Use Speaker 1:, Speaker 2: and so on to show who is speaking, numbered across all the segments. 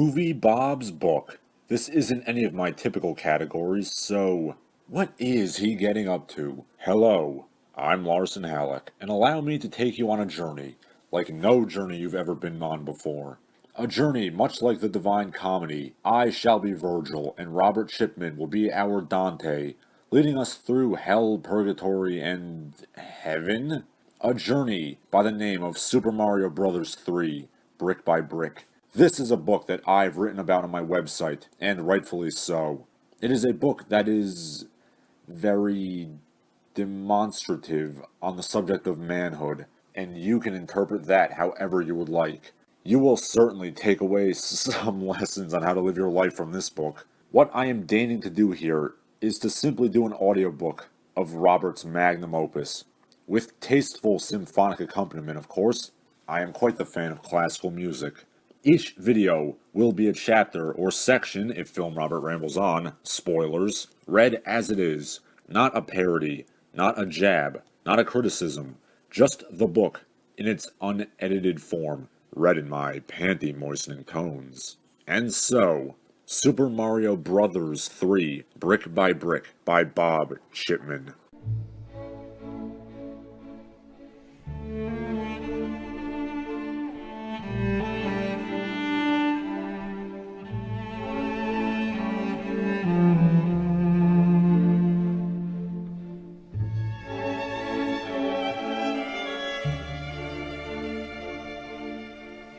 Speaker 1: Moviebob's book. This isn't any of my typical categories, so what is he getting up to? Hello, I'm Larson Halleck, and allow me to take you on a journey, like no journey you've ever been on before. A journey much like the Divine Comedy. I shall be Virgil, and Robert Chipman will be our Dante, leading us through hell, purgatory, and heaven? A journey by the name of Super Mario Bros. 3, Brick by Brick. This is a book that I've written about on my website, and rightfully so. It is a book that is very demonstrative on the subject of manhood, and you can interpret that however you would like. You will certainly take away some lessons on how to live your life from this book. What I am deigning to do here is to simply do an audiobook of Robert's magnum opus, with tasteful symphonic accompaniment, of course. I am quite the fan of classical music. Each video will be a chapter or section, if Film Robert rambles on, spoilers, read as it is, not a parody, not a jab, not a criticism, just the book in its unedited form, read in my panty-moistening tones. And so, Super Mario Bros. 3, Brick by Brick, by Bob Chipman.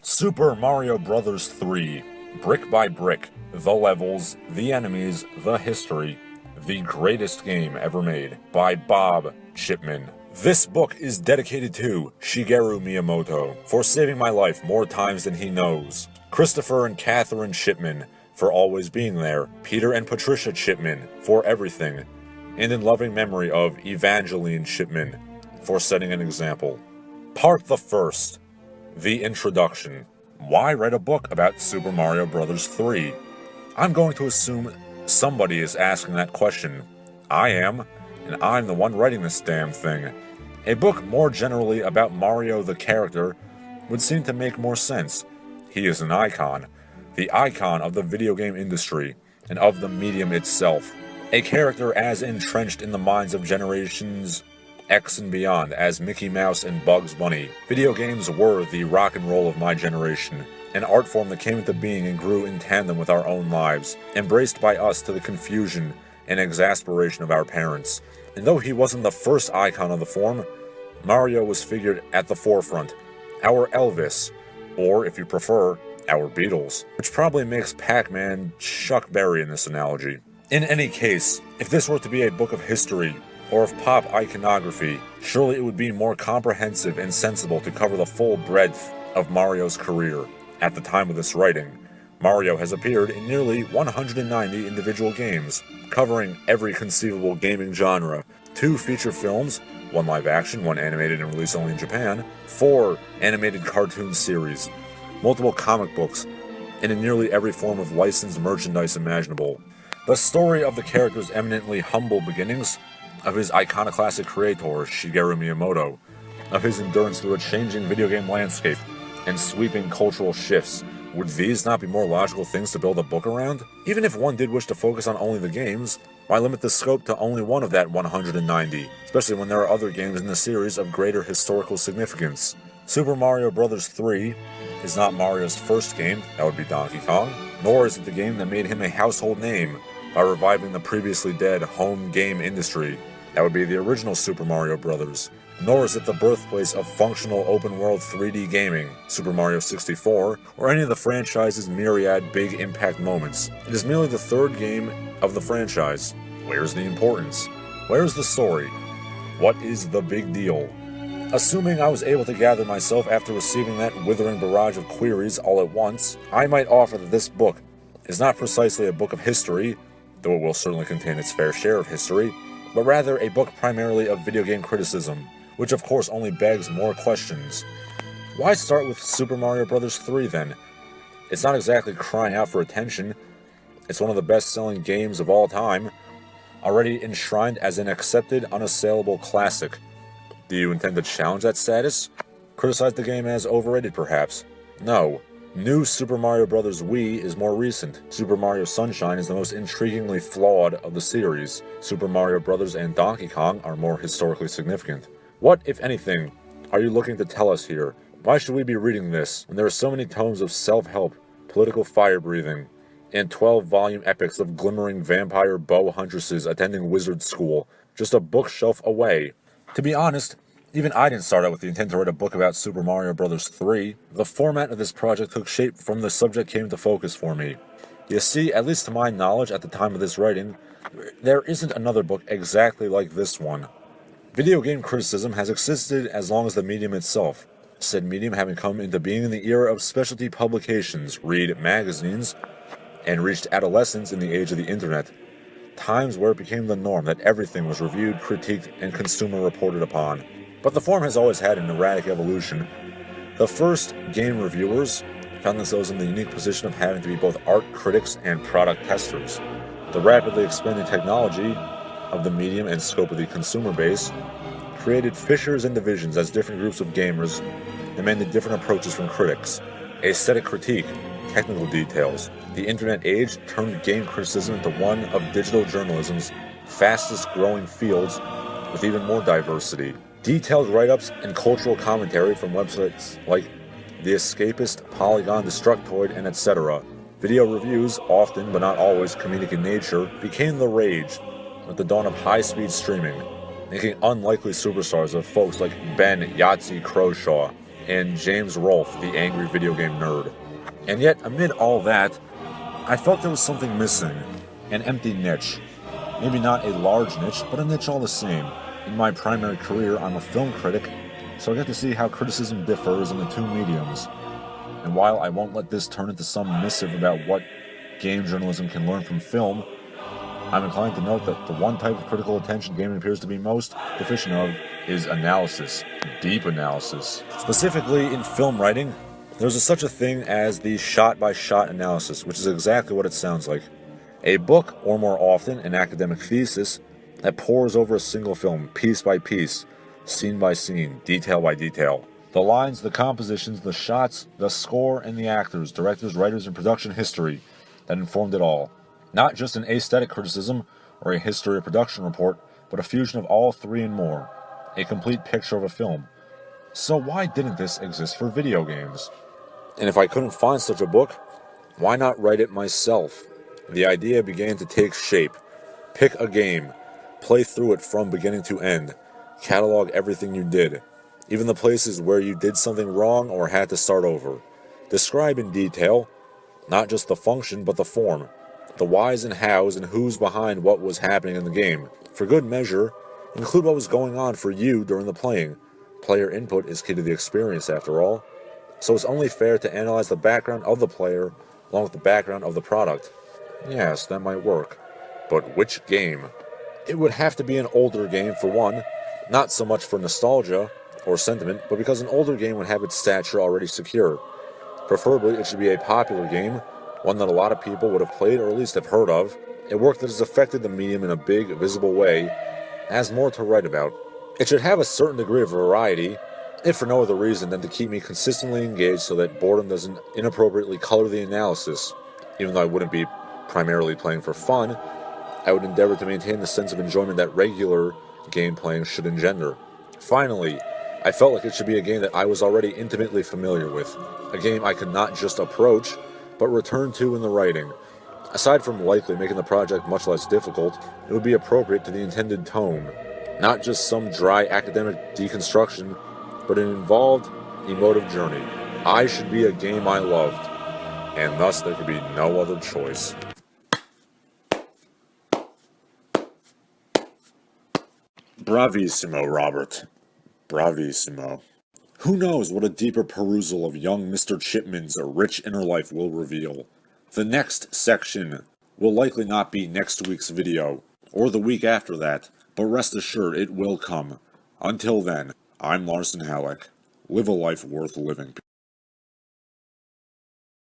Speaker 1: Super Mario Bros. 3, Brick by Brick, the levels, the enemies, the history, the greatest game ever made, by Bob Chipman. This book is dedicated to Shigeru Miyamoto, for saving my life more times than he knows, Christopher and Catherine Chipman, for always being there, Peter and Patricia Chipman, for everything, and in loving memory of Evangeline Chipman, for setting an example. Part the first. The introduction. Why write a book about Super Mario Bros. 3? I'm going to assume somebody is asking that question. I am, and I'm the one writing this damn thing. A book more generally about Mario the character would seem to make more sense. He is an icon. The icon of the video game industry, and of the medium itself. A character as entrenched in the minds of generations X and beyond as Mickey Mouse and Bugs Bunny. Video games were the rock and roll of my generation, an art form that came into being and grew in tandem with our own lives, embraced by us to the confusion and exasperation of our parents. And though he wasn't the first icon of the form, Mario was figured at the forefront, our Elvis, or if you prefer, our Beatles, which probably makes Pac-Man Chuck Berry in this analogy. In any case, if this were to be a book of history, or of pop iconography, surely it would be more comprehensive and sensible to cover the full breadth of Mario's career. At the time of this writing, Mario has appeared in nearly 190 individual games, covering every conceivable gaming genre, 2 feature films, 1 live action, 1 animated and released only in Japan, 4 animated cartoon series, multiple comic books, and in nearly every form of licensed merchandise imaginable. The story of the character's eminently humble beginnings, of his iconoclastic creator, Shigeru Miyamoto, of his endurance through a changing video game landscape, and sweeping cultural shifts. Would these not be more logical things to build a book around? Even if one did wish to focus on only the games, why limit the scope to only one of that 190, especially when there are other games in the series of greater historical significance? Super Mario Bros. 3 is not Mario's first game, that would be Donkey Kong, nor is it the game that made him a household name by reviving the previously dead home game industry. That would be the original Super Mario Bros. Nor is it the birthplace of functional open-world 3D gaming, Super Mario 64, or any of the franchise's myriad big impact moments. It is merely the 3rd game of the franchise. Where's the importance? Where's the story? What is the big deal? Assuming I was able to gather myself after receiving that withering barrage of queries all at once, I might offer that this book is not precisely a book of history, though it will certainly contain its fair share of history, but rather a book primarily of video game criticism, which of course only begs more questions. Why start with Super Mario Bros. 3 then? It's not exactly crying out for attention. It's one of the best-selling games of all time, already enshrined as an accepted, unassailable classic. Do you intend to challenge that status? Criticize the game as overrated, perhaps? No. New Super Mario Bros. Wii is more recent. Super Mario Sunshine is the most intriguingly flawed of the series. Super Mario Bros. And Donkey Kong are more historically significant. What, if anything, are you looking to tell us here? Why should we be reading this when there are so many tomes of self-help, political fire-breathing, and 12-volume epics of glimmering vampire bow huntresses attending wizard school, just a bookshelf away? To be honest, even I didn't start out with the intent to write a book about Super Mario Bros. 3. The format of this project took shape from the subject came into focus for me. You see, at least to my knowledge at the time of this writing, there isn't another book exactly like this one. Video game criticism has existed as long as the medium itself, said medium having come into being in the era of specialty publications, read magazines, and reached adolescence in the age of the internet, times where it became the norm that everything was reviewed, critiqued, and consumer reported upon. But the form has always had an erratic evolution. The first game reviewers found themselves in the unique position of having to be both art critics and product testers. The rapidly expanding technology of the medium and scope of the consumer base created fissures and divisions as different groups of gamers demanded different approaches from critics. Aesthetic critique, technical details. The internet age turned game criticism into one of digital journalism's fastest growing fields with even more diversity. Detailed write-ups and cultural commentary from websites like The Escapist, Polygon, Destructoid, and etc. Video reviews, often but not always comedic in nature, became the rage with the dawn of high-speed streaming, making unlikely superstars of folks like Ben Yahtzee Croshaw and James Rolfe, the angry video game nerd. And yet, amid all that, I felt there was something missing. An empty niche. Maybe not a large niche, but a niche all the same. In my primary career, I'm a film critic, so I get to see how criticism differs in the two mediums. And while I won't let this turn into some missive about what game journalism can learn from film, I'm inclined to note that the one type of critical attention gaming appears to be most deficient of is analysis, deep analysis. Specifically in film writing, there's such a thing as the shot-by-shot analysis, which is exactly what it sounds like. A book, or more often, an academic thesis, that pores over a single film, piece by piece, scene by scene, detail by detail. The lines, the compositions, the shots, the score, and the actors, directors, writers, and production history that informed it all. Not just an aesthetic criticism or a history of production report, but a fusion of all three and more. A complete picture of a film. So why didn't this exist for video games? And if I couldn't find such a book, why not write it myself? The idea began to take shape. Pick a game. Play through it from beginning to end. Catalog everything you did. Even the places where you did something wrong or had to start over. Describe in detail, not just the function but the form. The whys and hows and who's behind what was happening in the game. For good measure, include what was going on for you during the playing. Player input is key to the experience after all. So it's only fair to analyze the background of the player along with the background of the product. Yes, that might work. But which game? It would have to be an older game for one, not so much for nostalgia or sentiment, but because an older game would have its stature already secure. Preferably, it should be a popular game, one that a lot of people would have played or at least have heard of, a work that has affected the medium in a big, visible way, has more to write about. It should have a certain degree of variety, if for no other reason than to keep me consistently engaged so that boredom doesn't inappropriately color the analysis. Even though I wouldn't be primarily playing for fun, I would endeavor to maintain the sense of enjoyment that regular game playing should engender. Finally, I felt like it should be a game that I was already intimately familiar with, a game I could not just approach, but return to in the writing. Aside from likely making the project much less difficult, it would be appropriate to the intended tone. Not just some dry academic deconstruction, but an involved, emotive journey. I should be a game I loved, and thus there could be no other choice. Bravissimo, Robert. Bravissimo. Who knows what a deeper perusal of young Mr. Chipman's rich inner life will reveal. The next section will likely not be next week's video, or the week after that, but rest assured it will come. Until then, I'm Larson Halleck. Live a life worth living.